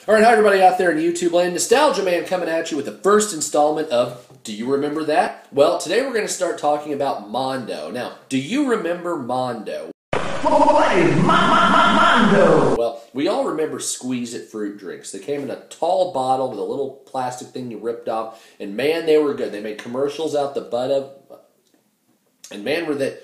All right, hi everybody out there in YouTube land. Nostalgia Man coming at you with the first installment of Do You Remember That? Well, today we're going to start talking about Mondo. Now, do you remember Mondo? What is Mondo? Well, we all remember Squeeze-It fruit drinks. They came in a tall bottle with a little plastic thing you ripped off, and man, they were good. They made commercials out the butt of, and man, were they...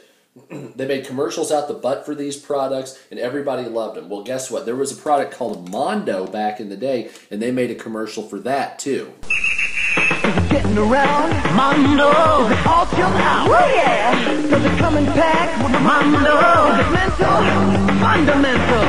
They made commercials out the butt for these products, and everybody loved them. Well, guess what? There was a product called Mondo back in the day, and they made a commercial for that, too. Getting around, Mondo. Is it all chilled out? Oh, yeah. Does it come in packs? Mondo. Is it mental? Fundamental.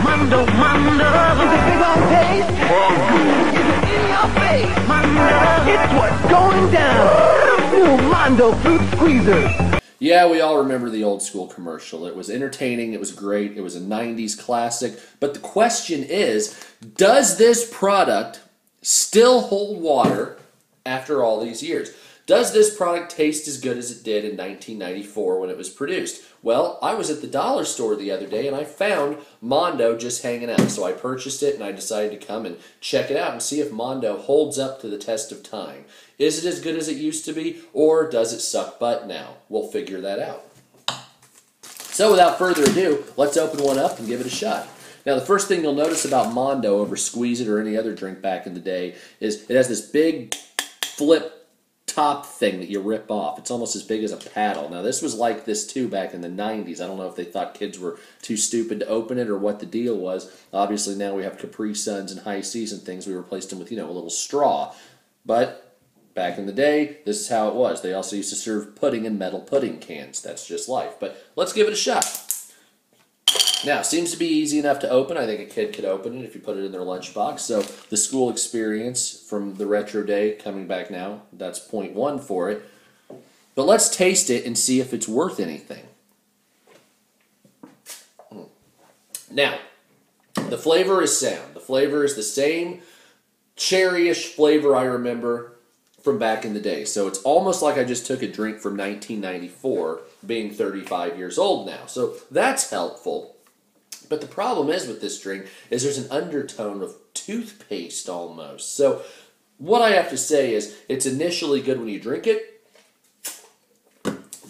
Mondo, Mondo. Is it big on taste? Mondo. Is it in your face? Mondo. It's what's going down. New Mondo Fruit Squeezers. Yeah, we all remember the old school commercial. It was entertaining, it was great, it was a 90s classic. But the question is, does this product still hold water after all these years? Does this product taste as good as it did in 1994 when it was produced? Well, I was at the dollar store the other day and I found Mondo just hanging out. So I purchased it and I decided to come and check it out and see if Mondo holds up to the test of time. Is it as good as it used to be, or does it suck butt now? We'll figure that out. So without further ado, let's open one up and give it a shot. Now the first thing you'll notice about Mondo over Squeeze-It or any other drink back in the day is it has this big flip top thing that you rip off. It's almost as big as a paddle. Now this was like this too back in the 90s. I don't know if they thought kids were too stupid to open it or what the deal was. Obviously now we have Capri Suns and High Seas and things. We replaced them with, you know, a little straw. But back in the day, this is how it was. They also used to serve pudding in metal pudding cans. That's just life. But let's give it a shot. Now, it seems to be easy enough to open. I think a kid could open it if you put it in their lunchbox. So the school experience from the retro day coming back now, that's point one for it. But let's taste it and see if it's worth anything. Now, the flavor is sound. The flavor is the same cherryish flavor I remember from back in the day. So it's almost like I just took a drink from 1994, being 35 years old now. So that's helpful. But the problem is with this drink is there's an undertone of toothpaste almost. So what I have to say is it's initially good when you drink it,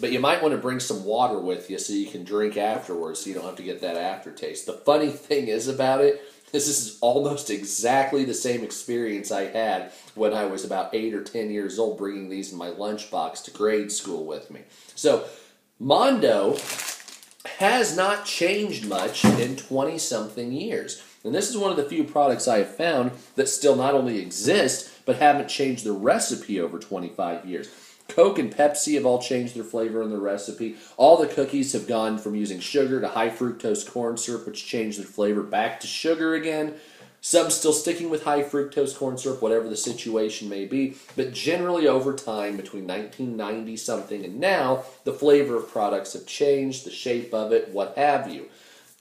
but you might want to bring some water with you so you can drink afterwards so you don't have to get that aftertaste. The funny thing is about it, this is almost exactly the same experience I had when I was about 8 or 10 years old bringing these in my lunchbox to grade school with me. So Mondo has not changed much in 20-something years. And this is one of the few products I have found that still not only exist, but haven't changed the recipe over 25 years. Coke and Pepsi have all changed their flavor and their recipe. All the cookies have gone from using sugar to high fructose corn syrup, which changed their flavor back to sugar again. Some still sticking with high fructose corn syrup, whatever the situation may be. But generally over time, between 1990-something and now, the flavor of products have changed, the shape of it, what have you.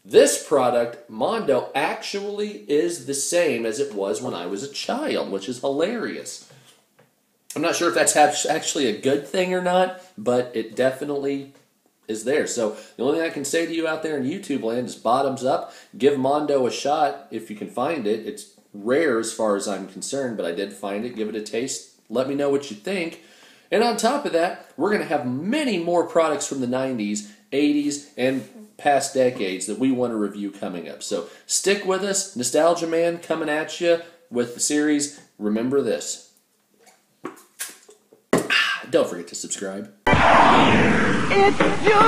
This product, Mondo, actually is the same as it was when I was a child, which is hilarious. I'm not sure if that's actually a good thing or not, but it definitely is there. So the only thing I can say to you out there in YouTube land is bottoms up. Give Mondo a shot if you can find it. It's rare as far as I'm concerned, but I did find it. Give it a taste. Let me know what you think. And on top of that, we're going to have many more products from the 90s, 80s, and past decades that we want to review coming up. So stick with us. Nostalgia Man coming at you with the series. Remember this. Don't forget to subscribe. It's your